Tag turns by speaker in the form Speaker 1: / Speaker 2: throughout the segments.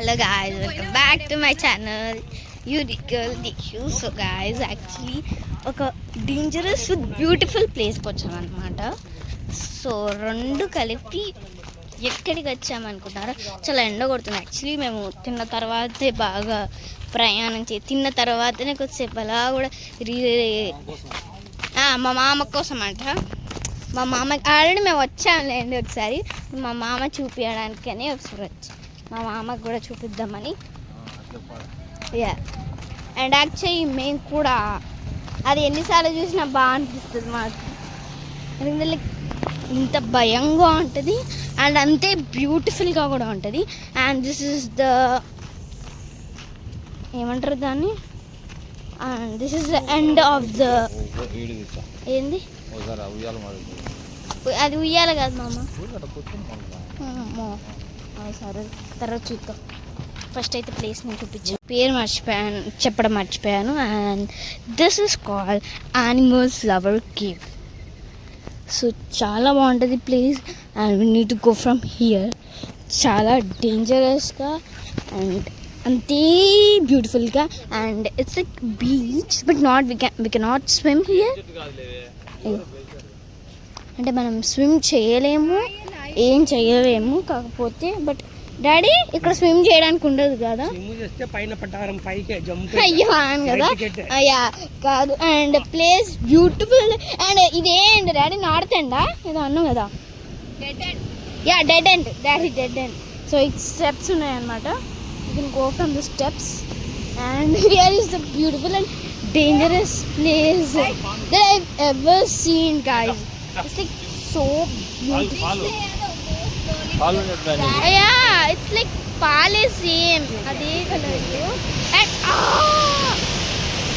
Speaker 1: Hello guys, welcome back to my channel Urical Dishu. So guys, actually ఒక dangerous with beautiful place కి వచ్చాం అన్నమాట. So రెండు కలిపి ఎక్కడికి వచ్చామనుకుంటారా? చాలా ఎండ కొడుతుంది. యాక్చువల్లీ మేము తిన్న తర్వాతే బాగా ప్రయాణం తిన్న తర్వాతనే కొద్దిసేపు అలా కూడా మా మామ కోసం అంట. మా మామ ఆల్రెడీ మేము వచ్చాములేండి ఒకసారి. మా మామ చూపించడానికని ఒకసారి వచ్చాం. మా మామకు కూడా చూపిద్దామని. యా, అండ్ యాక్చువల్లీ మేము కూడా అది ఎన్నిసార్లు చూసినా బాగా అనిపిస్తుంది మాకు. ఎందుకంటే లైక్ ఇంత భయంగా ఉంటుంది అండ్ అంతే బ్యూటిఫుల్గా కూడా ఉంటుంది. అండ్ దిస్ ఇస్ ద ఏమంటారు దాన్ని, and this is the end of the ఏంది అది ఉయ్యాల కాదు మామ. సరే తర్వాత చూద్దాం. ఫస్ట్ అయితే ప్లేస్ నేను చూపించాను, పేరు చెప్పడం మర్చిపోయాను. And this is called animals lover cave. So చాలా బాగుంటుంది place and we need to go from here. చాలా డేంజరస్గా అండ్ అంతే బ్యూటిఫుల్గా and it's like beach but not we cannot swim here. అంటే మనం స్విమ్ చేయలేము, ఏం చేయలేము. కాకపోతే బట్ డాడీ ఇక్కడ స్విమ్ చేయడానికి ఉండదు కదా, అయ్యో అవును కదా, అయ్యా కాదు. And place beautiful. అండ్ ఇదేంటి డాడీ నాడుతండా ఏదో అన్నావు కదా, yeah dead end daddy, dead end. So it steps ఉన్నాయన్నమాట. You can go from the steps and here is the beautiful and dangerous place that I've ever seen, guys. It's like so beautiful. Yeah, it's like pale same ade color. And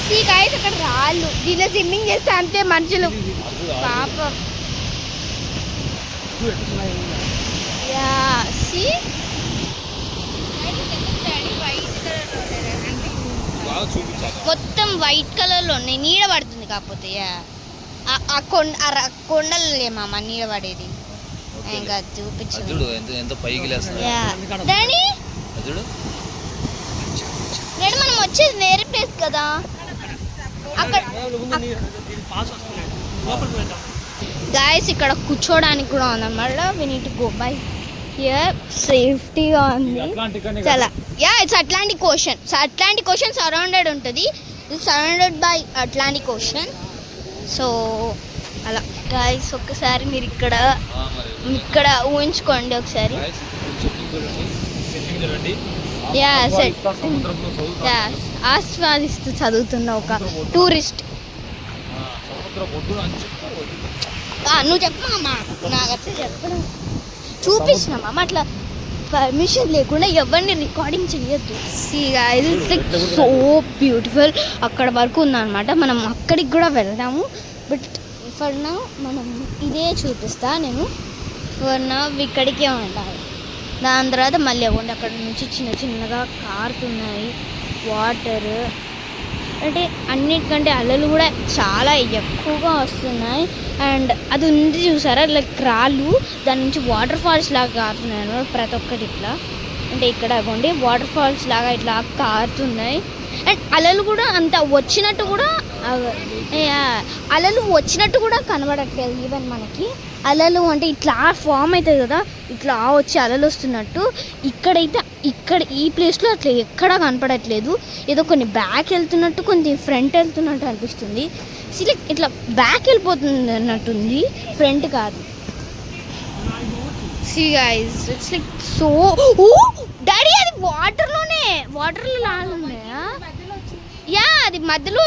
Speaker 1: see guys, akkada raallu dilla swimming chesthe ante manchulu paapam. Yeah, see మొత్తం white కలర్లో ఉన్నాయి, నీడ పడుతుంది. కాకపోతే ఆ కొండలు లేమా నీడ పడేది. ఇంకా చూపించు డాడీ, మనం వచ్చేది వేరే ప్లేస్ కదా. అక్కడ గాయస్ ఇక్కడ కూర్చోడానికి కూడా ఉందన్నమాట. We need to go by here, సేఫ్టీగా ఉంది చాలా. Yeah, it's Atlantic Ocean. So Atlantic Ocean surrounded ఉంటుంది, it's surrounded by Atlantic Ocean. So అలా గాయస్ ఒక్కసారి మీరు ఇక్కడ ఊహించుకోండి ఒకసారి. యా సెట్, యా ఆస్వాదిస్తూ చదువుతున్న ఒక టూరిస్ట్. నువ్వు చెప్పమ్మా, నాకైతే చెప్పడం చూపించినామా అట్లా పర్మిషన్ లేకుండా ఎవరిని రికార్డింగ్ చేయొద్దు. See guys, it's like so beautiful. అక్కడ వరకు ఉందన్నమాట, మనం అక్కడికి కూడా వెళ్దాము. బట్ ఫర్ నౌ మనం ఇదే చూపిస్తా నేను. ఫర్ నౌ ఇక్కడికే ఉండాలి. దాని తర్వాత మళ్ళీ అవ్వండి, అక్కడ నుంచి చిన్నగా కారుతున్నాయి వాటర్. అంటే అన్నిటికంటే అలలు కూడా చాలా ఎక్కువగా వస్తున్నాయి. అండ్ అది ఉంది చూసారా, లైక్ రాళ్ళు, దాని నుంచి వాటర్ ఫాల్స్ లాగా కారుతున్నాయి అన్నమాట ప్రతి ఒక్కటి ఇట్లా. అంటే ఇక్కడ అవ్వండి వాటర్ ఫాల్స్ లాగా ఇట్లా కారుతున్నాయి. అండ్ అలలు కూడా అంత వచ్చినట్టు కూడా కనబడట్లేదు. ఈవెన్ మనకి అలలు అంటే ఇట్లా ఫామ్ అవుతుంది కదా, ఇట్లా వచ్చి అలలు వస్తున్నట్టు. ఇక్కడ ఈ ప్లేస్లో అట్లా ఎక్కడా కనపడట్లేదు. ఏదో కొన్ని బ్యాక్ వెళ్తున్నట్టు, కొన్ని ఫ్రంట్ వెళ్తున్నట్టు అనిపిస్తుంది. లైక్ ఇట్లా బ్యాక్ వెళ్ళిపోతుంది అన్నట్టుంది, ఫ్రంట్ కాదు. See guys, it's like so. Daddy అది వాటర్లో లాగున్నాయా? యా, అది మధ్యలో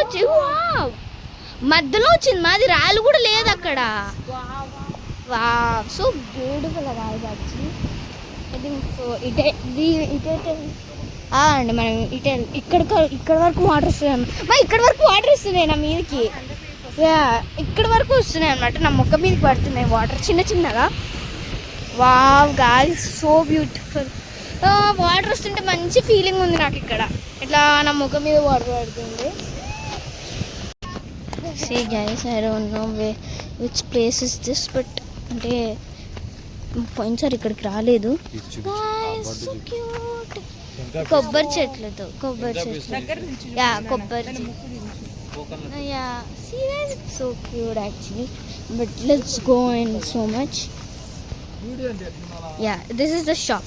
Speaker 1: వచ్చింది మాది, రాళ్ళు కూడా లేదు అక్కడ. వా, so beautiful guys actually. I think so ఇటే అండి మనం ఇక్కడ వరకు వాటర్ వస్తున్నాయి. ఇక్కడ వరకు వాటర్ వస్తున్నాయి నా మీదకి. యా, ఇక్కడ వరకు వస్తున్నాయి అన్నమాట, నా ముఖం మీదకి పడుతున్నాయి వాటర్ చిన్నగా. Wow guys, so beautiful. Water వస్తుంటే మంచి ఫీలింగ్ ఉంది నాకు. ఇక్కడ ఇట్లా నా ముఖం మీద వాటర్ పడుతుంది. See guys, I don't know which place is this, but అంటే పోయినసారి ఇక్కడికి రాలేదు. కొబ్బరి చెట్లతో యా కొబ్బరి yeah see that it's so cute actually but let's go in so much yeah this is the shop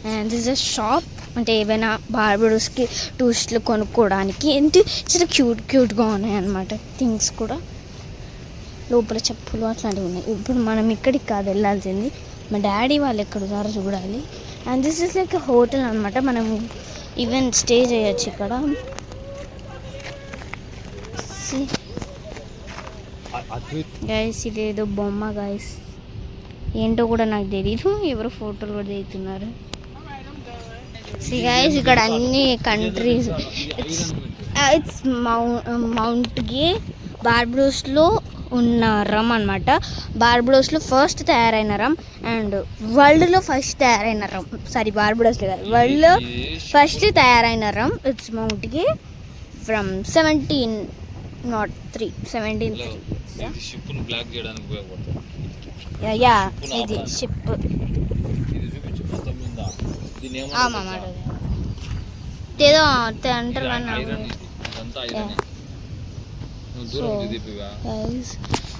Speaker 1: and this is a shop అంటే ఏవైనా బార్బడోస్కి టూరిస్టులు కొనుక్కోవడానికి ఏంటి చాలా క్యూట్గా ఉన్నాయి అన్నమాట థింగ్స్ కూడా లోపల చెప్పులు అట్లాంటివి ఉన్నాయి ఇప్పుడు మనం ఇక్కడికి కాదు వెళ్ళాల్సింది మా డాడీ వాళ్ళు ఎక్కడ ఉన్నారో చూడాలి and this is like hotel అనమాట మనం ఈవెన్ స్టే చేయొచ్చు ఇక్కడ గైస్ ఇదేదో బొమ్మ గైస్ ఏంటో కూడా నాకు తెలీదు ఎవరు ఫోటోలు కూడా దిగుతున్నారు గైస్ ఇక్కడ అన్ని కంట్రీస్ ఇట్స్ మౌంట్ గే బార్బడోస్లో ఉన్న రమ్ అనమాట బార్బడోస్లో ఫస్ట్ తయారైన రమ్ అండ్ వరల్డ్లో ఫస్ట్ తయారైన రమ్ సారీ బార్బడోస్లో కాదు వరల్డ్లో ఫస్ట్ తయారైన రమ్ it's mount gay from 1703 yeah ఇది షిప్ ఏదో అంటారు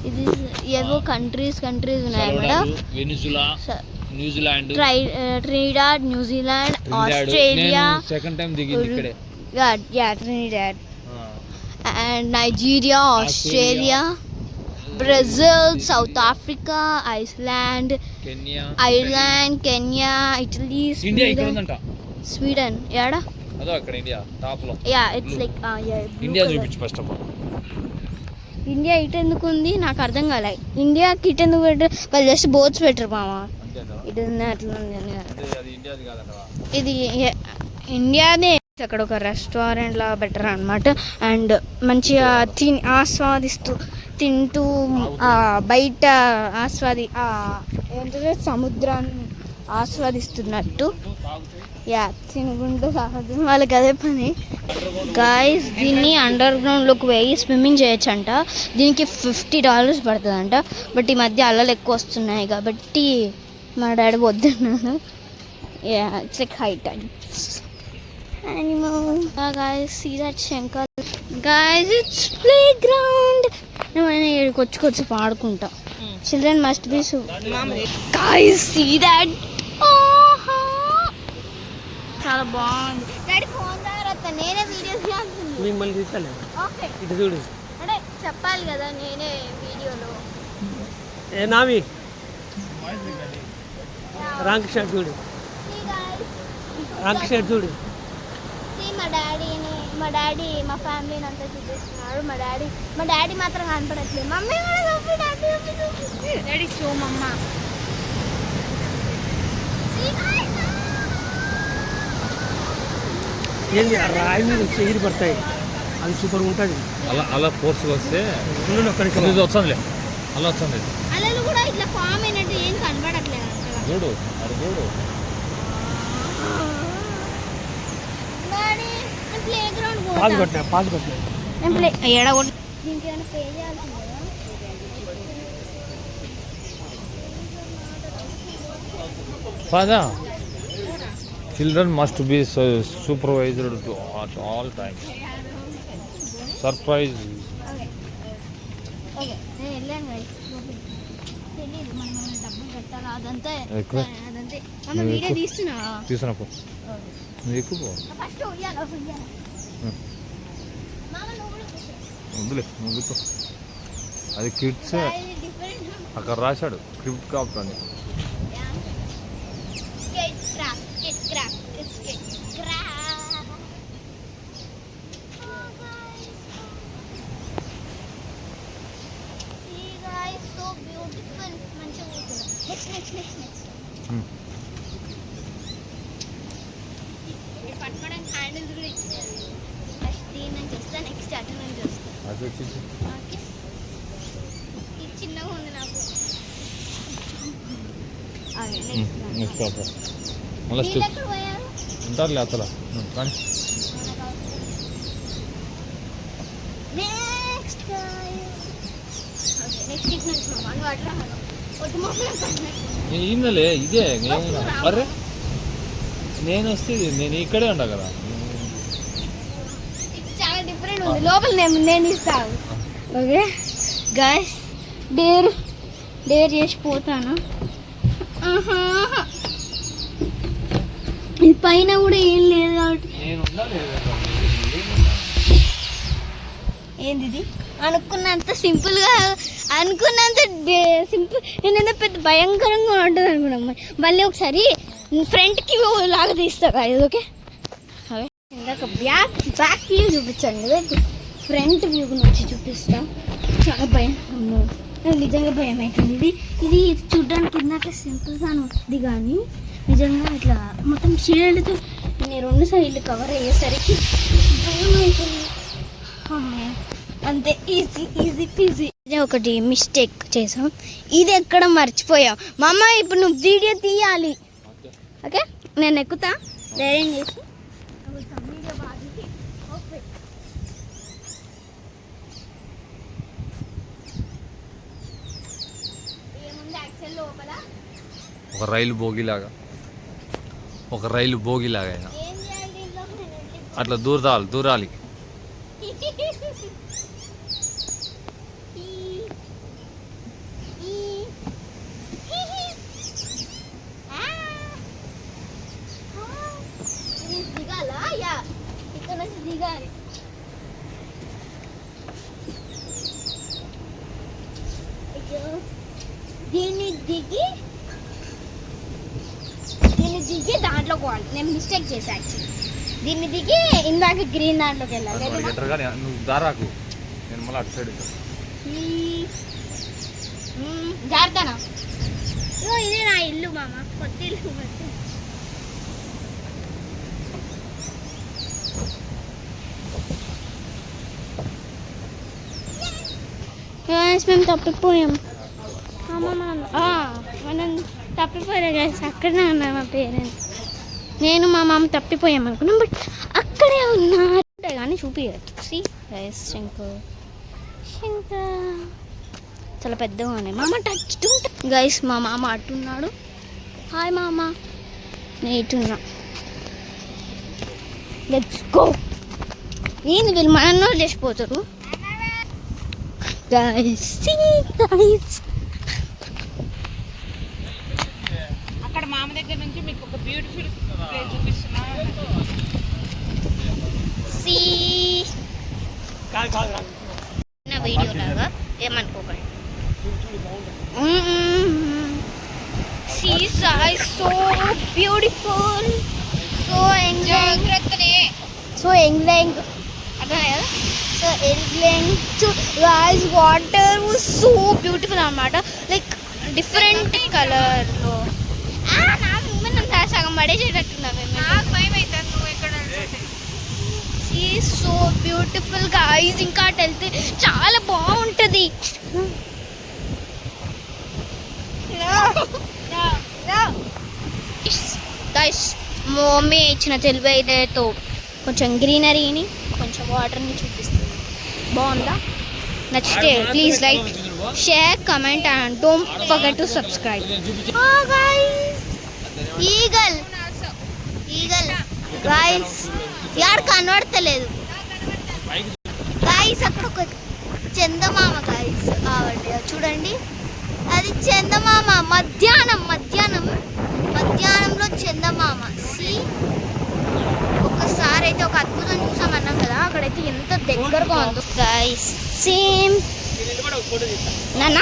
Speaker 1: ఇది ఏవో కంట్రీస్ ఉన్నాయి madam Trinidad New Zealand Australia Trinidad and Nigeria Australia Brazil south Africa Ireland Kenya Italy Sweden యాడా యా ఇట్స్ లైక్ ఇండియా ఇటు ఎందుకు ఉంది నాకు అర్థం కాలే ఇండియాకి ఇటు ఎందుకు పెట్టారు వాళ్ళు జస్ట్ బోట్స్ పెట్టరు మామ ఇటు అట్లా ఇది ఇండియానే అక్కడ ఒక రెస్టారెంట్ లాగా బెటర్ అనమాట అండ్ మంచిగా తింటూ బయట ఏంటంటే సముద్రాన్ని ఆస్వాదిస్తున్నట్టు యా తినుకుంటూ సాగుతుంది వాళ్ళకి అదే పని గాయస్ దీన్ని అండర్ గ్రౌండ్లోకి పోయి స్విమ్మింగ్ చేయొచ్చు అంట దీనికి $50 పడుతుందంట బట్ ఈ మధ్య అలలు ఎక్కువ వస్తున్నాయి కాబట్టి మా డాడీ వద్దన్నాను yeah it's like high times guys see that shankar guys it's playground నేను ఇక్కడికి పాడుకుంటా children must be so guys see that చాలా బాగుంది డాడీ ఫోన్ ద్వారా నేనే వీడియోస్ చేస్తున్నాను మిమ్మల్ని తీసాలే ఓకే ఇది చూడు అంటే చెప్పాలి కదా నేనే వీడియోలో ఏ నామి రాంక్ షాట్ చూడు రాంక్ షాట్ చూడు మా డాడీ మా ఫ్యామిలీని అంతా చూపిస్తున్నాడు మా డాడీ మాత్రం కనపడట్లేదు మమ్మీ డాడీ షో మమ్మ
Speaker 2: ఏంటి రాయి మీద చెయ్యి పడతాయి అది సూపర్ ఉంటుంది
Speaker 3: అలా ఫోర్స్ వస్తే వస్తుంది అలా వస్తుంది
Speaker 1: అలలు కూడా ఇట్లా ఫామ్ అయినట్టు ఏం కనపడట్లేదు
Speaker 3: చూడు అది చూడు
Speaker 2: పాస్ కొట్టినా
Speaker 3: Father, children must be supervised at all times. Surprise.
Speaker 1: Okay.
Speaker 3: తీసుకున్నాపు ఎక్కువ వద్దులే నువ్వు కూర్చో అది కిడ్స్ అక్కడ రాశాడు క్రిప్ట్ కాప్ అని
Speaker 1: పట్టుకోవడానికి హ్యాండిల్స్ కూడా ఇచ్చారు ఫస్ట్ దీని నుంచి వస్తా నెక్స్ట్ అటు నుంచి వస్తా
Speaker 3: అది వచ్చి
Speaker 1: ఓకే ఇది చిన్నగా ఉంది నాకు
Speaker 3: ఉంటారులే అతల కానీ
Speaker 1: నెక్స్ట్ నెక్స్ట్
Speaker 3: ఇందలే ఇదే అరే నేను వస్తే నేను ఇక్కడే ఉంటా కదా.
Speaker 1: చాలా డిఫరెంట్ ఉంది. లోపల నేను ఇస్తాను. ఓకే గాయ్స్, డేర్ చేసి పోతాను. ఇది పైన కూడా ఏం లేదు కాబట్టి ఏంది ఇది అనుకున్నంత సింపుల్గా నేనేదో పెద్ద భయంకరంగా ఉంటుంది అనుకున్నాం. మళ్ళీ ఒకసారి ఫ్రంట్కి లాగా తీస్తా ఇది. ఓకే ఇందాక బ్యాక్ వ్యూ చూపించండి, ఫ్రంట్ వ్యూ నుంచి చూపిస్తా. చాలా భయం, నాకు నిజంగా భయం అవుతుంది. ఇది చూడడానికి ఇందాక సింపుల్గా ఉంది కానీ నిజంగా ఇట్లా మొత్తం షేడ్తో నేను 2 సైడ్లు కవర్ అయ్యేసరికి భయం అవుతుంది. అంతే, ఈజీ పీజీ. ఇదే ఒకటి మిస్టేక్ చేసాం, ఇది ఎక్కడ మర్చిపోయాం. మా అమ్మ ఇప్పుడు నువ్వు వీడియో తీయాలి. ఓకే నేను ఎక్కుతా ధైర్యం చేసి. ఏముంది యాక్చువల్ లోపల
Speaker 3: ఒక రైలు భోగిలాగా అయినా
Speaker 1: ఏం చేయాలి దీంట్లో
Speaker 3: అట్లా దూరాలి.
Speaker 1: దిగాలా? యా, ఇక్కడ నుంచి దిగాలి. దీన్ని దిగి దాంట్లో పోవాలి. నేను మిస్టేక్ చేశా యాక్చువల్లీ. దీన్ని దిగి ఇందాక గ్రీన్ దాంట్లోకి వెళ్ళాలి.
Speaker 3: నువ్వు దారాకు, నేను మళ్ళీ అటు సైడ్
Speaker 1: జాగ్రత్తనా. ఇదే నా ఇల్లు మామ, కొత్త ఇల్లు. మేము తప్పిపోయాం. మనం తప్పిపోయారు గైస్, అక్కడనే ఉన్నారు మా పేరెంట్స్. నేను మా మామ తప్పిపోయాం అనుకున్నాం, బట్ అక్కడే ఉన్నారు కానీ చూపించచ్చు. శంకర్ చాలా పెద్దగా ఉన్నాయి. మామ టచ్ గైస్, మా మామ అట్టున్నాడు. హాయ్ మామ, నేను ఇటున్నా. Let's go. ఏంది వీళ్ళు మనలో చేసిపోతారు గైస్.
Speaker 4: అక్కడ మామ దగ్గర నుంచి మీకు ఒక బ్యూటిఫుల్ ప్లేస్ చూపిస్తున్నా.
Speaker 1: నా వీడియో లాగా ఏమనుకోకండి. So beautiful, so enjoying, so ఎంగ్లాంగ్ అర్థం కదా. సో ఎంగ్లాంగ్ guys, water was so beautiful అన్నమాట. లైక్ డిఫరెంట్ కలర్లో. నాకు మూమెంట్ సగం పడేసేటట్టున్నా.
Speaker 4: నాకు భయం అవుతుంది నువ్వు ఎక్కడ.
Speaker 1: So beautiful guys. ఇంకా అటు వెళ్తే చాలా బాగుంటుంది. గైస్, మా మమ్మీ ఇచ్చిన తెలివైనతో కొంచెం గ్రీనరీని, కొంచెం వాటర్ని చూపిస్తుంది. బాగుందా? నచ్చితే please like, share, comment and don't forget to subscribe. Eagle guys, add కనబడతలేదు గైస్. అక్కడ ఒక చందమామ గైస్, చూడండి అది చందమామ. మధ్యాహ్నంలో చందమామ. ఒక్కసారి అయితే ఒక అద్భుతం చూసామన్నాం కదా, అక్కడైతే ఎంత దగ్గరగా ఉందో గైస్. సేమ్ నాన్న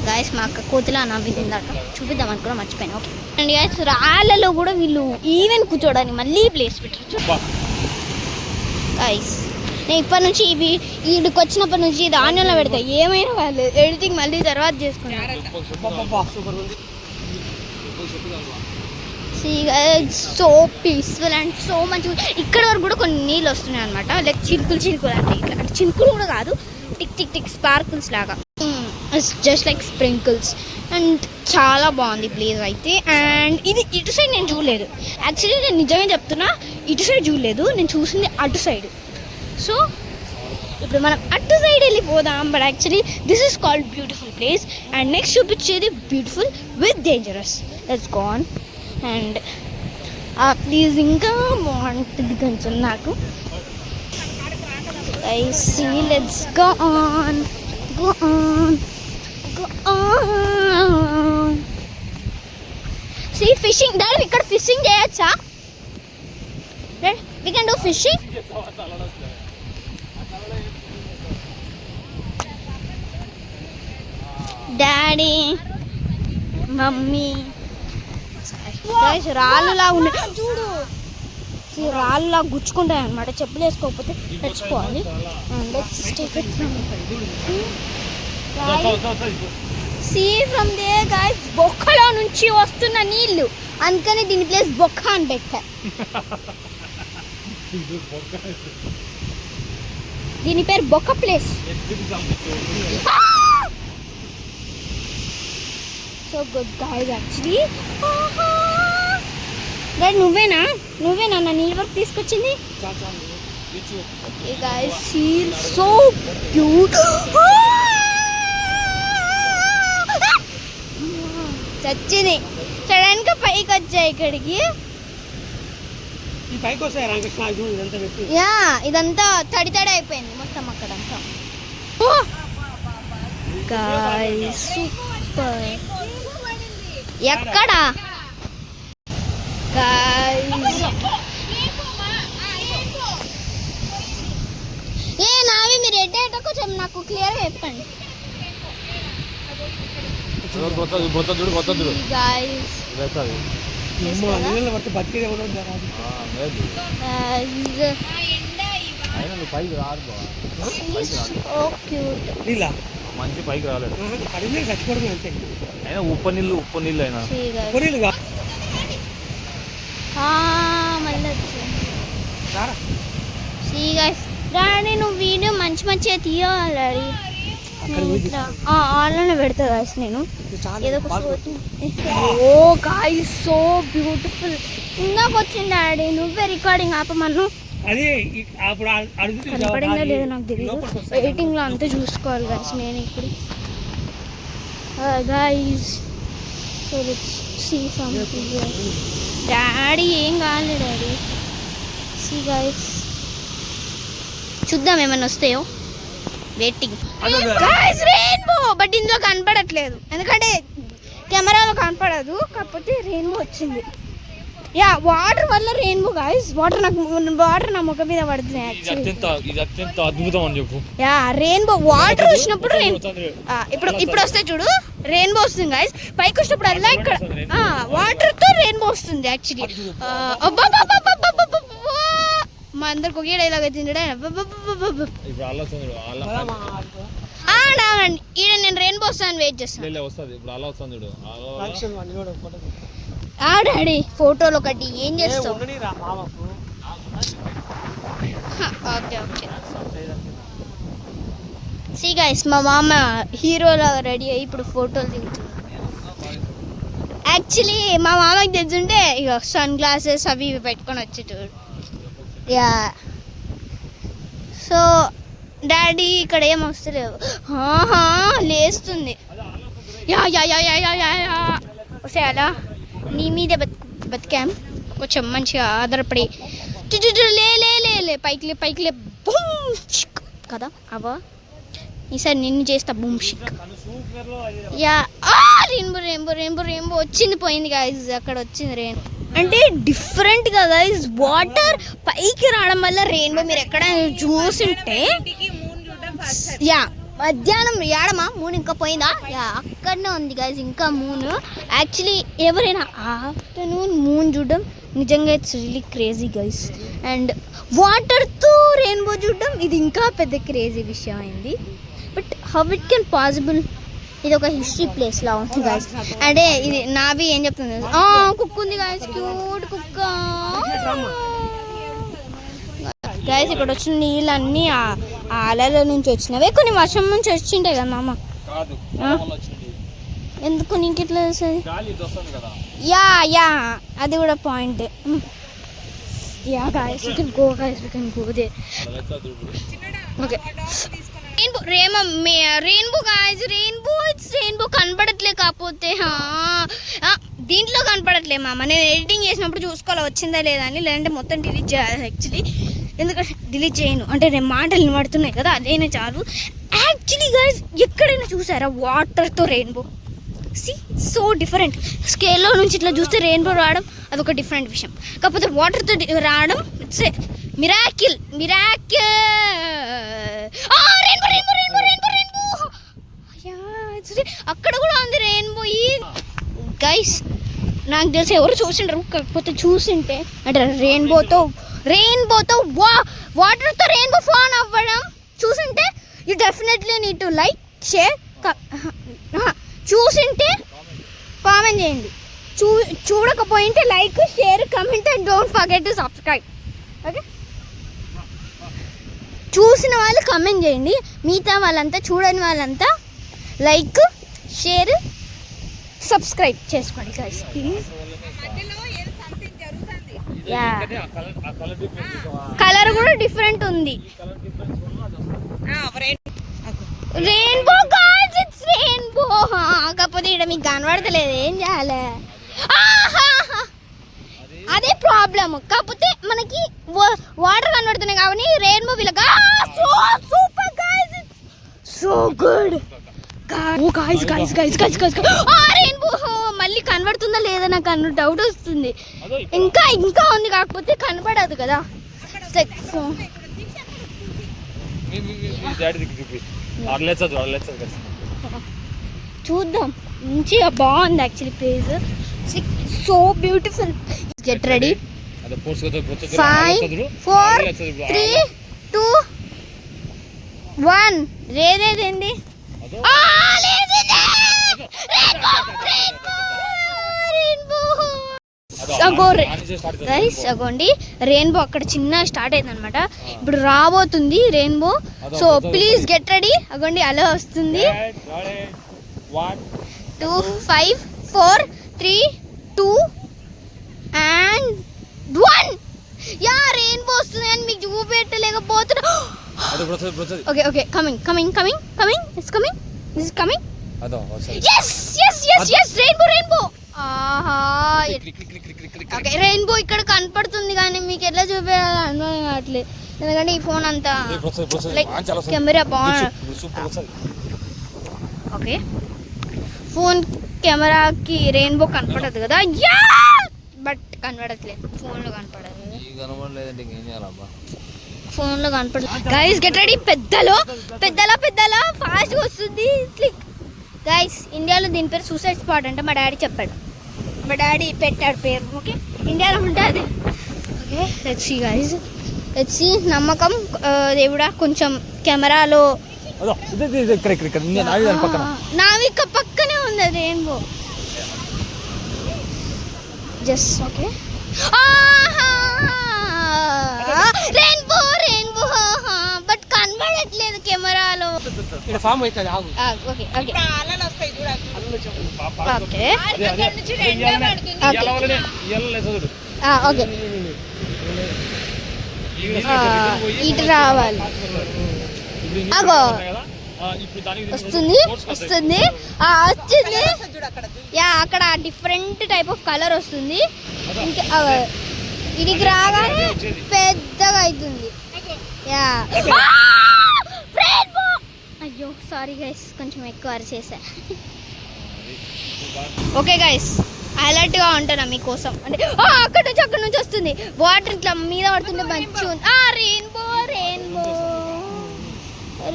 Speaker 1: గైస్, మా అక్క కోతిలా నవ్వింది ఇందాక, చూపిద్దాం అనుకున్నా మర్చిపోయాను. ఓకే అండ్ గైస్, రాళ్ళలో కూడా వీళ్ళు ఈవెన్ కూర్చోడానికి మళ్ళీ ప్లేస్ పెట్టారు గైస్. నేను ఇప్పటి నుంచి వీడికి వచ్చినప్పటి నుంచి ధాన్యంలో పెడతా. ఏమైనా వాళ్ళు ఎడిటింగ్ మళ్ళీ తర్వాత చేసుకున్నాను. సో పీస్ఫుల్ అండ్ సో మంచి. ఇక్కడ వరకు కూడా కొన్ని నీళ్ళు వస్తున్నాయి అనమాట, లైక్ చినుకులు అంటే ఇట్లా, అంటే చినుకులు కూడా కాదు, టిక్ స్పార్కిల్స్ లాగా. Just like sprinkles. అండ్ చాలా బాగుంది ప్లేస్ అయితే. అండ్ ఇది ఇటు సైడ్ నేను చూడలేదు యాక్చువల్లీ, నేను నిజంగా చెప్తున్నా, ఇటు సైడ్ చూడలేదు, నేను చూసింది అటు సైడ్. సో ఇప్పుడు మనం అటు సైడ్ వెళ్ళిపోదాం. But actually this is called beautiful place. And next చూపించేది beautiful with dangerous. Let's go on. And please ఇంకా బాగుంటుంది కొంచెం నాకు. I see, let's go on. See fishing. Dad, we can fishing cheyocha. Dad, we can do fishing. Daddy, Mummy. Guys, రాళ్ళులా ఉన్నాయి చూడు. రాళ్ళులా గుచ్చుకుంటాయి అన్నమాట, చెప్పులు వేసుకోకపోతే తెచ్చిపోవాలి. సీ ఫ్రమ్ దే గైస్, బొక్కలో నుంచి వస్తున్న నీళ్లు, అందుకని దీని ప్లేస్ బొక్క అని పెట్టా. దీని పేరు బొక్క place. So good guys actually. Dad నువ్వేనా నా నీళ్ళ వరకు తీసుకొచ్చింది? Okay guys, feel so cute. చచ్చింది. సడన్ గా పైకి వచ్చాయి ఇక్కడికి. యా, ఇదంతా తడి అయిపోయింది మొత్తం అక్కడంతా. Guys super. ఎక్కడ ఏ నావి మీరు ఎడ్డేటో కొంచెం నాకు క్లియర్గా చెప్పండి.
Speaker 3: మంచి పైకి రాలేడు. అయినా ఉప్పు నీళ్ళు అయినా
Speaker 1: మళ్ళీ నువ్వు వీడియో మంచిగా తీయాలి. ఆన్లైన్లో పెడతా గాయస్ నేను ఏదో ఒక. ఓ గాయ్స్ సో బ్యూటిఫుల్. ఇందాక వచ్చింది డాడీ, నువ్వే రికార్డింగ్ ఆపమను. కనపడిందో లేదో నాకు తెలియదు, ఎడిటింగ్లో అంతా చూసుకోవాలి గాయస్ నేను ఇప్పుడు. Guys so let's see something. Daddy ఏం కావాలి డాడీ. సీ గాయ్స్ చూద్దాం ఏమైనా వస్తాయో. వెయిటింగ్. రెయిన్బో బట్ ఇందులో కనపడట్లేదు ఎందుకంటే కెమెరాలో కనపడదు, కాకపోతే రెయిన్బో వచ్చింది. యా, వాటర్ వల్ల రెయిన్బో గాయ్స్. వాటర్ నా ముఖం మీద పడుతుంది. యా, రెయిన్బో వాటర్ వచ్చినప్పుడు ఇప్పుడు వస్తే చూడు రెయిన్బో వస్తుంది గాయ్స్. పైకి వచ్చినప్పుడు అలా ఇక్కడ వాటర్ తో రెయిన్బో వస్తుంది యాక్చువల్లీ. మా అందరికి ఒకే డైలాగ్ వచ్చింది. ఈడ నేను రెయిన్బో వస్తాను వెయిట్ చేస్తాను. డాడీ ఫోటోలు ఒకటి ఏం చేస్తావు? Okay okay. సీ గైస్ మా మామ హీరోలా రెడీ అయ్యి ఇప్పుడు ఫోటోలు దిగుతుంది. యాక్చువల్లీ మా మామకి తెలుసుంటే ఇక సన్ గ్లాసెస్ అవి ఇవి పెట్టుకొని వచ్చేటోడు. యా, సో డాడీ ఇక్కడ ఏం వస్తలేవు. లేస్తుంది. Yeah yeah yeah yeah yeah yeah వస్తే అలా నీ మీదే బతికాం కొంచెం మంచిగా ఆధారపడి. లే పైకి బూమ్ షిక్ కదా అవ్వ. ఈసారి నిన్ను చేస్తా బూమ్ షిక్. యా, రెయిన్బో వచ్చింది పోయింది గాయ్స్. అక్కడ వచ్చింది రెయిన్ అంటే డిఫరెంట్గా గాయ్స్. వాటర్ పైకి రావడం వల్ల రెయిన్బో మీరు ఎక్కడ చూసింటే యా మధ్యాహ్నం ఏడమా మూన్ ఇంకా పోయిందా? యా, అక్కడనే ఉంది గాయ్స్ ఇంకా మూన్. యాక్చువల్లీ ఎవరైనా ఆఫ్టర్నూన్ మూన్ చూడడం నిజంగా it's really crazy guys. And వాటర్తో రెయిన్బో చూడడం ఇది ఇంకా పెద్ద క్రేజీ విషయం అయింది. But how it can possible? ఇది ఒక హిస్టరీ ప్లేస్ లా ఉంది గాయస్. అంటే ఇది నావి ఏం చెప్తుంది, కుక్క ఉంది గాయస్, క్యూట్ కుక్క గాయస్. ఇక్కడ వచ్చిన నీళ్ళన్నీ అలల నుంచి వచ్చినవే, కొన్ని వర్షం నుంచి వచ్చింటాయి కదా మామ. ఎందుకు నీకు ఇట్లా వస్తుంది? యా యా అది కూడా point. Yeah guys, we can go guys, we can go there. Okay. Rainbow guys, rainbow కనపడట్లే. కాకపోతే దీంట్లో కనపడట్లే మామ. నేను ఎడిటింగ్ చేసినప్పుడు చూసుకోవాలి వచ్చిందా లేదా అని, లేదంటే మొత్తం డిలీట్ చేయాలి యాక్చువల్లీ. ఎందుకంటే డిలీట్ చేయను అంటే నేను మాటలు వినబడుతున్నాయి కదా, అదైనా చాలు. యాక్చువల్లీ గాయ్స్, ఎక్కడైనా చూసారా వాటర్తో రెయిన్బో? So different. స్కేల్లో నుంచి ఇట్లా చూస్తే రెయిన్బో రావడం అదొక డిఫరెంట్ విషయం. కాకపోతే వాటర్తో రావడం ఇట్స్ మిరాకిల్. అక్కడ కూడా ఉంది రెయిన్బో. గైస్ నాకు తెలిసి ఎవరు చూసిండరు, కాకపోతే చూసింటే అంటే రెయిన్బోతో వాటర్తో రెయిన్బో ఫాన్ అవ్వడం చూసింటే you definitely need to like, share. చూసింటే కామెంట్ చేయండి, చూడకపోయింటే like, share, comment and don't forget to subscribe. Okay, చూసిన వాళ్ళు కమెంట్ చేయండి, మిగతా వాళ్ళంతా చూడని వాళ్ళంతా లైక్, షేర్, సబ్స్క్రైబ్ చేసుకోండి గైస్ ప్లీజ్. కలర్ కూడా డిఫరెంట్ ఉంది. Rainbow guys, it's rainbow. కాకపోతే ఇక్కడ మీకు కనబడతలేదు, ఏం చేయాలి? అదే ప్రాబ్లమ్. కాకపోతే మనకి వాటర్ కనబడుతున్నాయి కాబట్టి రెయిన్బో వీళ్ళగా super guys, so good. Rainbow మళ్ళీ కనబడుతుందా లేదా నాకు డౌట్ వస్తుంది. ఇంకా ఉంది, కాకపోతే కనబడదు కదా. చూద్దాం, మంచిగా బాగుంది actually place. So beautiful. Get ready. 5 4 3 2 1. రేదేంది? గైస్ అగోండి రెయిన్బో అక్కడ చిన్న స్టార్ట్ అయింది అనమాట. ఇప్పుడు రాబోతుంది rainbow. So please get ready. అగోండి అలా వస్తుంది. 2 5 4 3 2 and 1. యా రెయిన్బో వస్తుంది అని మీకు చూపెట్టలేకపోతున్నా. Okay coming it's coming. This is coming. Yes. Rainbow. ఆహా. ఓకే రెయిన్బో ఇక్కడ కనపడుతుంది కానీ మీకు ఎట్లా చూపించాలి అర్థం కావట్లేదు. ఎందుకంటే ఈ ఫోన్ అంతా లైక్ కెమెరా బాగుంది. ఓకే ఫోన్ కెమెరాకి రెయిన్బో కనపడదు కదా. యా బట్ కనపడట్లేదు, ఫోన్లో కనపడదు. ఫోన్లో కనపడదు. Guys get ready. పెద్దలో ఫాస్ట్గా వస్తుంది. గైస్ ఇండియాలో దీని పేరు సూసైడ్ స్పాట్ అంటే మా డాడీ చెప్పాడు, మా డాడీ పెట్టాడు పేరు. ఓకే ఇండియాలో ఉంటుంది. Okay let's see guys, let's see. నమ్మకం దేవుడా. కొంచెం కెమెరాలో నావిక పక్కనే ఉంది rainbow. Just okay rainbow but కనబడట్లేదు కెమెరాలో. ఓకే ఇటు రావాలి. అగో వస్తుంది. యా అక్కడ డిఫరెంట్ టైప్ ఆఫ్ కలర్ వస్తుంది. ఇంకా ఇదికి రాగానే పెద్దగా అవుతుంది. యా అయ్యో సారీ గైస్, కొంచెం ఎక్కువ అరిచేసా. ఓకే గైస్ అలర్ట్గా ఉంటాను మీకోసం. అంటే అక్కడ నుంచి వస్తుంది వాటర్ ఇట్లా మీద పడుతుంటే మంచిగా ఉంది.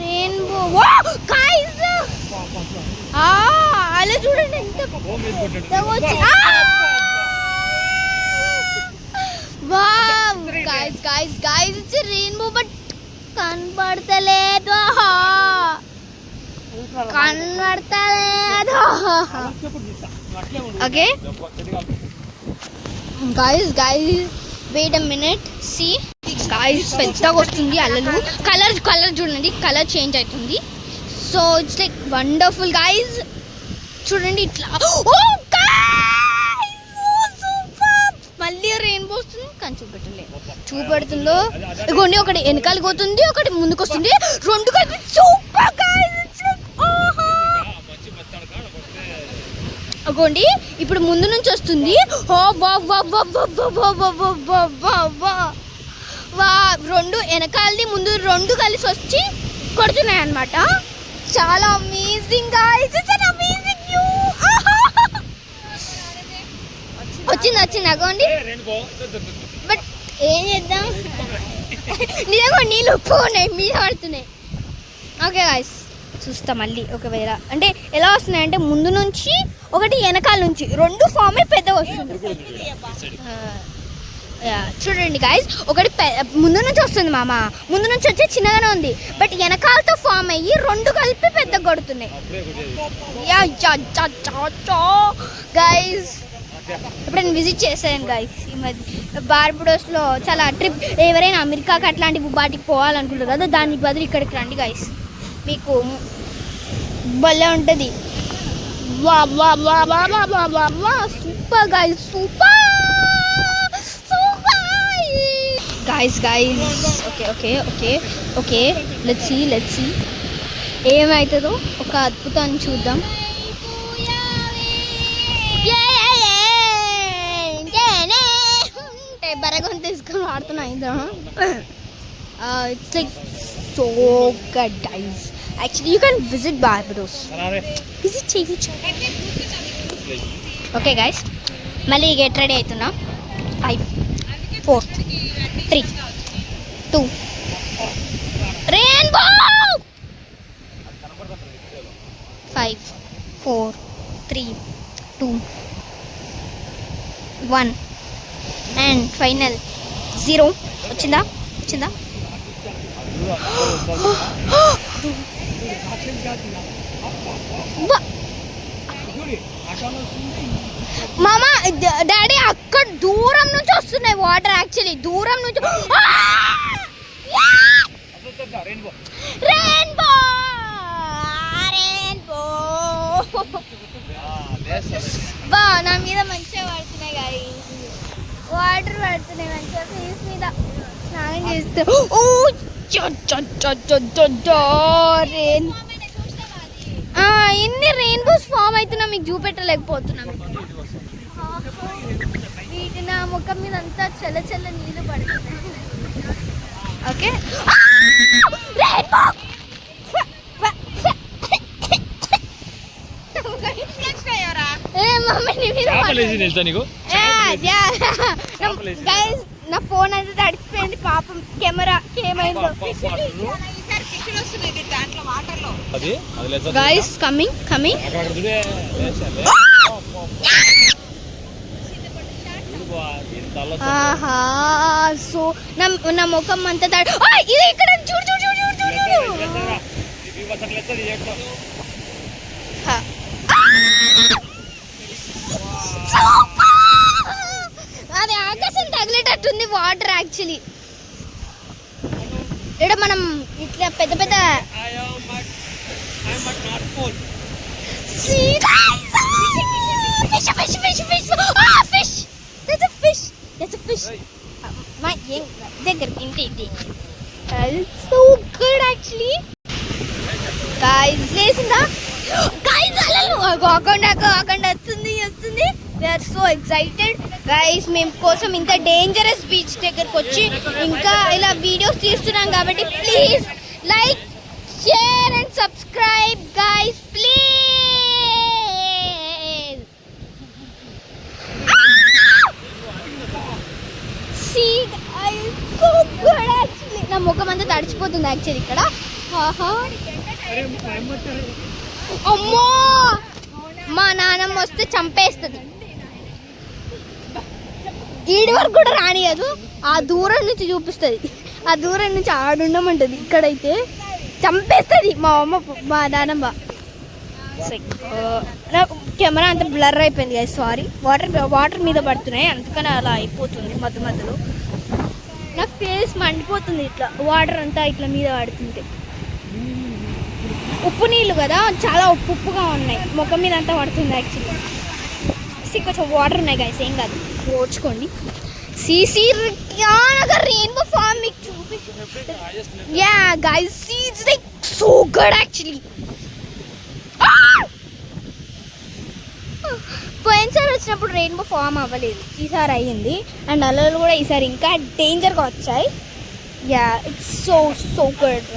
Speaker 1: రెయిన్బో గైస్ అలా చూడండి ఎంత wow. Guys it's rainbow but కనబడతలేదు. Okay guys wait a minute. See guys పెద్దగా వస్తుంది అలలు. కలర్ చూడండి, కలర్ చేంజ్ అవుతుంది. So it's like wonderful guys. చూడండి ఇట్లా. మళ్ళీ రెయిన్బో వస్తుంది కానీ చూపెడుతుందో ఇగోండి ఒకటి వెనకాల పోతుంది ఒకటి ముందుకు వస్తుంది రెండు కలిపి సూపర్ అగోండి ఇప్పుడు ముందు నుంచి వస్తుంది రెండు వెనకాలది ముందు రెండు కలిసి వచ్చి కొడుతున్నాయి అన్నమాట. చాలా amazing guys, it's an amazing view. వచ్చింది అగోండి. బట్ ఏం చేద్దాం, నిజంగా నీళ్ళు ఉప్పు ఉన్నాయి మీద పడుతున్నాయి. ఓకే గాయ్స్ చూస్తా మళ్ళీ ఒకవేళ అంటే ఎలా వస్తున్నాయి అంటే ముందు నుంచి ఒకటి వెనకాల నుంచి రెండు ఫామ్ అయి పెద్దగా వస్తుంది. చూడండి గాయ్స్, ఒకటి ముందు నుంచి వస్తుంది మామ, ముందు నుంచి వచ్చి చిన్నగానే ఉంది బట్ వెనకాలతో ఫామ్ అయ్యి రెండు కలిపి పెద్దగా కొడుతున్నాయి. గైస్ ఇప్పుడు నేను విజిట్ చేశాను గైస్ ఈ మధ్య బార్బడోస్లో. చాలా ట్రిప్ ఎవరైనా అమెరికాకి అట్లాంటి వాటికి పోవాలనుకుంటారు కదా, దానికి బదులు ఇక్కడికి రండి గైస్, మీకు భలే ఉంటుంది. Super guys, super guys. Okay let's see ఏమవుతుందో, ఒక అద్భుతాన్ని చూద్దాం. బరగం తీసుకొని ఆడుతున్నా ఇద్దరం. It's like so good guys. Actually you can visit Barbados, visit చేయొచ్చు. ఓకే గైస్ మళ్ళీ గెట్ రెడీ అవుతున్నా. 5 4 3 2 రెయిన్బో. 5 4 3 2 1 and final 0. వచ్చిందా మామ డాడీ అక్కడ దూరం నుంచి వస్తున్నాయి వాటర్. యాక్చువల్లీ దూరం నుంచి రెయిన్బో బా నా మీద మంచిగా పడుతున్నాయి గాయ్స్, వాటర్ పడుతున్నాయి మంచిగా ఫేస్ మీద స్నానం చేస్తే. ఎన్ని రెయిన్బోస్ ఫామ్ అవుతున్నా మీకు చూపెట్టలేకపోతున్నా. వీటి నా ముఖం మీద అంతా చల్ల నీళ్ళు పడుతున్నాయి. ఓకే నా ఫోన్ అయితే తడిచిపోయింది పాపం, కెమెరా ఏమైందో. గైస్ కమింగ్ సో నా ముఖం అంతా ఇది ఇక్కడ చూడు. అది ఆకాశం తగిలేటట్టుంది వాటర్. యాక్చువల్లీ ఇక్కడ మనం ఇట్లా పెద్ద దగ్గరికి ఇంటి సో గుడ్ యాక్చువల్లీ. గాయ్స్ లేసిందా గాయ్స్, అక్కడ వస్తుంది. We are so excited guys. మేము కోసం ఇంత డేంజరస్ బీచ్ దగ్గరకు వచ్చి ఇంకా ఇలా వీడియోస్ తీస్తున్నాం కాబట్టి please like share and subscribe guys please. So good actually. నా ముఖం అంతా తడిచిపోతుంది యాక్చువల్లీ ఇక్కడ. అమ్మో మా నాన్నమ్మ వస్తే చంపేస్తుంది. ఈడి వరకు కూడా రానియదు, ఆ దూరం నుంచి చూపిస్తుంది, ఆ దూరం నుంచి ఆడుండమంటుంది. ఇక్కడైతే చంపేస్తుంది మా నాన్నమ్మ. నాకు కెమెరా అంతా బ్లర్ అయిపోయింది కదా, సారీ. వాటర్ మీద పడుతున్నాయి అందుకని అలా అయిపోతుంది మధ్యలో. నా ఫేస్ మండిపోతుంది ఇట్లా వాటర్ అంతా ఇట్లా మీద పడుతుంటే. ఉప్పు నీళ్ళు కదా, చాలా ఉప్పుగా ఉన్నాయి, ముఖం మీద అంతా పడుతుంది యాక్చువల్లీ. కొంచెం వాటర్ ఉన్నాయి గైస్, ఏం కాదు, ఓడ్చుకోండి. सीसी रेनबो फॉर्म మీకు చూపిస్తాను yeah guys see it's like so good actually పోయినసారి వచ్చినప్పుడు రెయిన్బో ఫామ్ అవ్వలేదు ఈసారి అయ్యింది అండ్ అలలు కూడా ఈసారి ఇంకా డేంజర్గా వచ్చాయి yeah it's so so good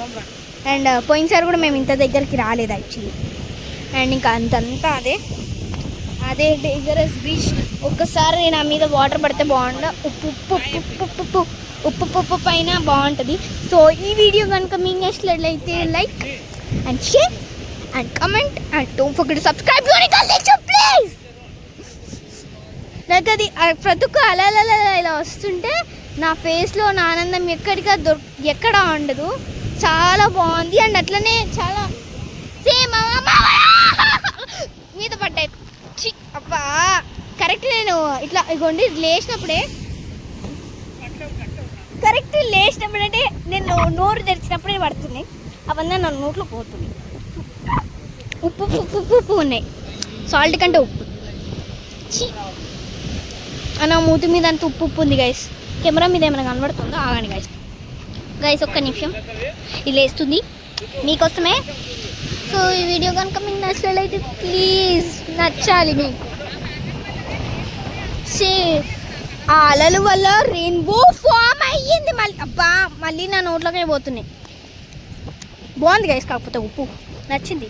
Speaker 1: and పోయినసారి కూడా మేము ఇంత దగ్గరికి రాలేదు యాక్చువల్లీ అండ్ ఇంకా అంతంతా అదే డేంజరస్ బీచ్ ఒక్కసారి నా మీద వాటర్ పడితే బాగుండ ఉప్పు పైన బాగుంటుంది సో ఈ వీడియో కనుక మీకు నచ్చినట్లయితే like and share and comment and don't forget to subscribe please నాకు అది ప్రతి ఒక్క అలా ఇలా వస్తుంటే నా ఫేస్లో నా ఆనందం ఎక్కడా ఉండదు చాలా బాగుంది అండ్ అట్లనే చాలా సేమ్ మీద పడ్డాయి అబ్బా కరెక్ట్ నేను ఇట్లా ఇగోండి లేచినప్పుడే అంటే నేను నోరు తెరిచినప్పుడే పడుతున్నాయి అవన్నీ నా నోట్లో పోతుంది ఉప్పు ఉన్నాయి సాల్ట్ కంటే ఉప్పు నా మూతి మీద అంత ఉప్పు ఉంది గైస్ కెమెరా మీద ఏమైనా కనబడుతుందో ఆగండి గైస్ ఒక్క నిమిషం ఇది లేస్తుంది మీకోసమే సో ఈ వీడియో కనుక మీకు నచ్చినట్లయితే ప్లీజ్ నచ్చాలి మీకు ఆ అలల వల్ల రెయిన్బో ఫామ్ అయ్యింది మళ్ళీ నా నోట్లోకి పోతున్నాయి బాగుంది గైస్ కాకపోతే ఉప్పు నచ్చింది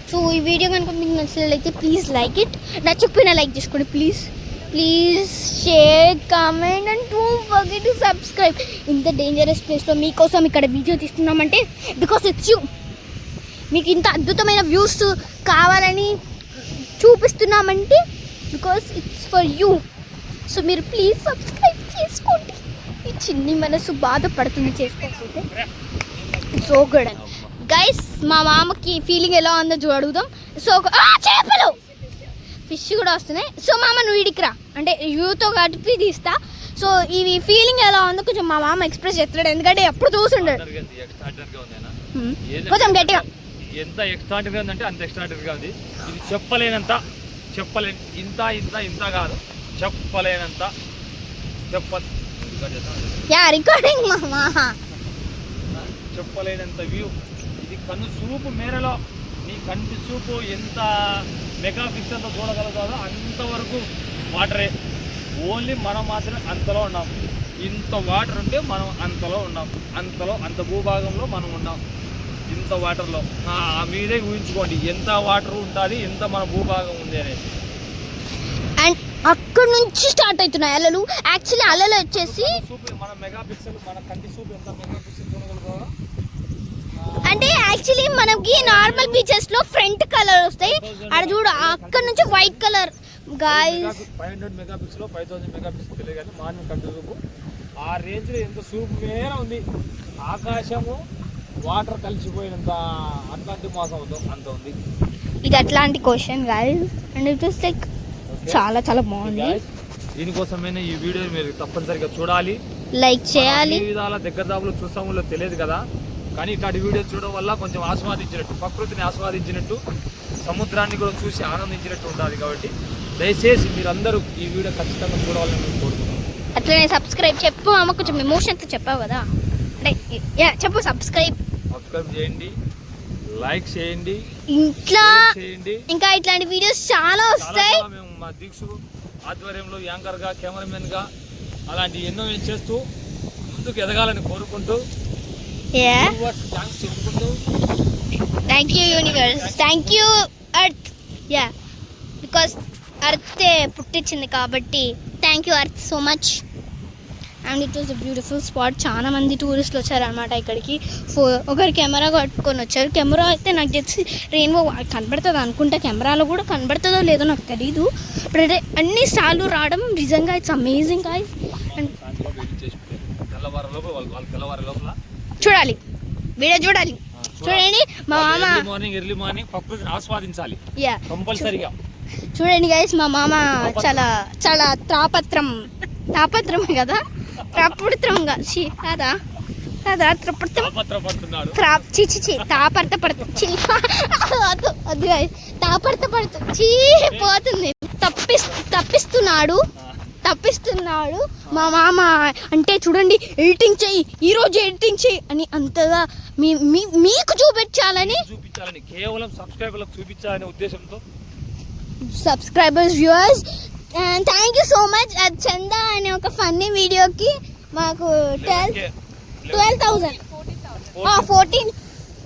Speaker 1: సో ఈ వీడియో కనుక మీకు నచ్చినట్లయితే ప్లీజ్ లైక్ ఇట్ నచ్చకపోయినా లైక్ చేసుకోండి please share comment and don't forget to subscribe ఇంత డేంజరస్ ప్లేస్లో మీకోసం ఇక్కడ వీడియో తీస్తున్నామంటే బికాస్ ఇట్స్ యూ మీకు ఇంత అద్భుతమైన వ్యూస్ కావాలని చూపిస్తున్నామంటే because it's for you so మీరు ప్లీజ్ సబ్స్క్రైబ్ చేసుకోండి ఈ చిన్ని మనసు బాధపడుతుంది చేసుకోకపోతే సో గుడ్ అని గైస్ మా మామకి ఫీలింగ్ ఎలా ఉందో అడుగుదాం సో చేపలు ఫిష్ కూడా వస్తున్నాయి సో మామ నువ్వు ఇడికిరా అంటే వ్యూతో కలిపి తీస్తా సో ఇవి ఫీలింగ్ ఎలా ఉందో కొంచెం మా మామ ఎక్స్ప్రెస్ చేస్తాడు ఎందుకంటే ఎప్పుడు చూసుండాడు కొంచెం గట్టిగా
Speaker 3: ఎంత ఎక్స్ట్రాడినరీగా ఉందంటే అంత ఎక్స్ట్రాడినరీగా ఉంది ఇది చెప్పలేనంత ఇంత కాదు చెప్పలేనంత
Speaker 1: రికార్డింగ్
Speaker 3: చెప్పలేనంత వ్యూ ఇది కన్ను చూపు మేరలో నీ కంటి చూపు ఎంత మెగా పిక్సెల్తో చూడగలుగుతుందో అంతవరకు వాటరే ఓన్లీ మనం మాత్రమే అంతలో ఉన్నాం ఇంత వాటర్ ఉంటే మనం అంతలో ఉన్నాం అంత భూభాగంలో మనం ఉన్నాం ఇంత వాటర్లో మీరే ఊహించుకోండి ఎంత వాటర్ ఉంటుంది ఎంత మన భూభాగం ఉంది అనేది
Speaker 1: అండ్ అక్కడ నుంచి స్టార్ట్ అవుతున్నాయి అలలు యాక్చువల్లీ అలలు వచ్చేసి
Speaker 3: మన మెగా పిక్సెల్ మన కంటి చూపు ఎంత మెగా పిక్సెల్ చూడగలుగుతామో
Speaker 1: అంటే యాక్చువల్లీ మనకి నార్మల్ బీచెస్ లో ఫ్రంట్ కలర్ వస్తాయి అక్కడ చూడు అక్కడ నుంచి white colour guys
Speaker 3: 500 mega pixel 5000 mega pixel తెలియదు కానీ మార్నింగ్ కంటి చూపు ఆ రేంజ్ లో ఎంత చూపు వేరే ఉంది ఆకాశము వాటర్ కలిసిపోయినంత అట్లాంటిక్ మోసం అవుతాం అంత ఉంది
Speaker 1: ఇది అట్లాంటి question guys and it is like చాలా బాగుంది
Speaker 3: దీనికోసమైనా ఈ వీడియో మీరు తప్పనిసరిగా చూడాలి
Speaker 1: లైక్ చేయాలి
Speaker 3: ఈ విధాల దగ్గర దాపులో చూస్తామో తెలియదు కదా కానీ ఇట్లాంటి వీడియో చూడడం వల్ల కొంచెం ఆస్వాదించినట్టు ప్రకృతిని ఆస్వాదించినట్టు సముద్రాన్ని కూడా చూసి ఆనందించినట్టు ఉంటుంది కాబట్టి దయచేసి మీరందరూ ఈ వీడియో ఖచ్చితంగా చూడాలని నేను కోరుకుంటున్నాను
Speaker 1: అట్లనే సబ్స్క్రైబ్ చెప్పు అమ్మ కొంచెం ఎమోషన్తో చెప్పావు కదా అంటే చెప్పు సబ్స్క్రైబ్
Speaker 3: చేయండి లైక్ చేయండి
Speaker 1: ఇంకా ఇట్లాంటి వీడియోస్ చాలా వస్తాయి
Speaker 3: మేము మా దీక్షు ఆధ్వర్యంలో యాంకర్గా కెమెరామెన్గా అలాంటి ఎన్నో చేస్తూ ముందుకు ఎదగాలని కోరుకుంటూ
Speaker 1: thank you universe thank you earth because earth పుట్టించింది కాబట్టి thank you earth so much and it was a beautiful spot చాలా మంది టూరిస్టులు వచ్చారనమాట ఇక్కడికి ఒకరు కెమెరా కట్టుకొని వచ్చారు కెమెరా అయితే నాకు తెలిసి రెయిన్బో కనబడుతుంది అనుకుంటా కెమెరాలో కూడా కనబడుతుందో లేదో నాకు తెలీదు బట్ అన్నిసార్లు రావడం నిజంగా ఇట్స్ అమేజింగ్ గాయ్స్ అండ్ చూడాలి వీడియో చూడండి మా మామ
Speaker 3: ఎర్లీ మార్నింగ్ ప్రకృతిని ఆస్వాదించాలి కంపల్సరీగా
Speaker 1: చూడండి గైస్ మా మామ చాలా తాపత్రమే కదా తాపత్రంగా కాదా తాపర్తపడుతుంది పోతుంది తప్పిస్తున్నాడు తప్పిస్తున్నాడు మా మామ. అంటే చూడండి, ఎడిటింగ్ చెయ్యి, ఈరోజు ఎడిటింగ్ చెయ్యి అని అంతగా మీకు చూపించాలని,
Speaker 3: కేవలం సబ్స్క్రైబర్లకు చూపించాలనే ఉద్దేశంతో
Speaker 1: subscribers, viewers, and thank you so much. అది చందా అనే ఒక ఫన్నీ వీడియోకి మాకు 12,000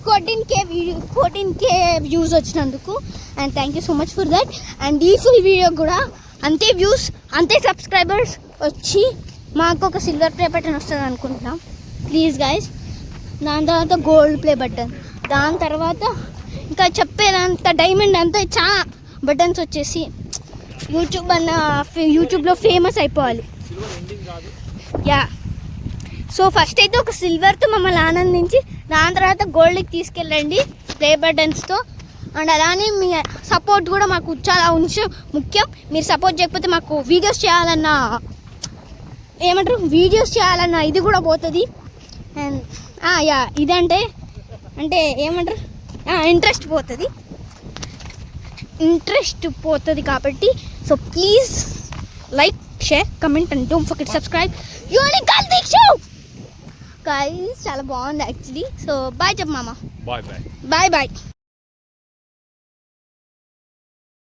Speaker 1: 14K వ్యూస్ వచ్చినందుకు, and thank you so much for that. And ఈ ఫుల్ వీడియో కూడా అంతే వ్యూస్, అంతే సబ్స్క్రైబర్స్ వచ్చి మాకు ఒక సిల్వర్ ప్లే బటన్ వస్తుంది అనుకుంటున్నాం. Please guys. దాని తర్వాత గోల్డ్ ప్లే బటన్, దాని తర్వాత ఇంకా చెప్పేదంత డైమండ్ అంతా చాలా బటన్స్ వచ్చేసి యూట్యూబ్లో ఫేమస్ అయిపోవాలి. యా. సో ఫస్ట్ అయితే ఒక సిల్వర్తో మమ్మల్ని ఆనందించి దాని తర్వాత గోల్డ్కి తీసుకెళ్ళండి ప్లే బటన్స్తో. అండ్ అలానే మీ సపోర్ట్ కూడా మాకు చాలా ముఖ్యం. మీరు సపోర్ట్ చేయకపోతే మాకు వీడియోస్ చేయాలన్న ఇది కూడా పోతుంది. అండ్ యా, ఇదంటే ఇంట్రెస్ట్ పోతుంది కాబట్టి, so please like, share, comment and don't forget subscribe. Karthik show guys చాలా బాగుంది యాక్చువల్లీ. సో బాయ్ చెప్పు మామ.
Speaker 3: Bye bye.
Speaker 1: Bye bye.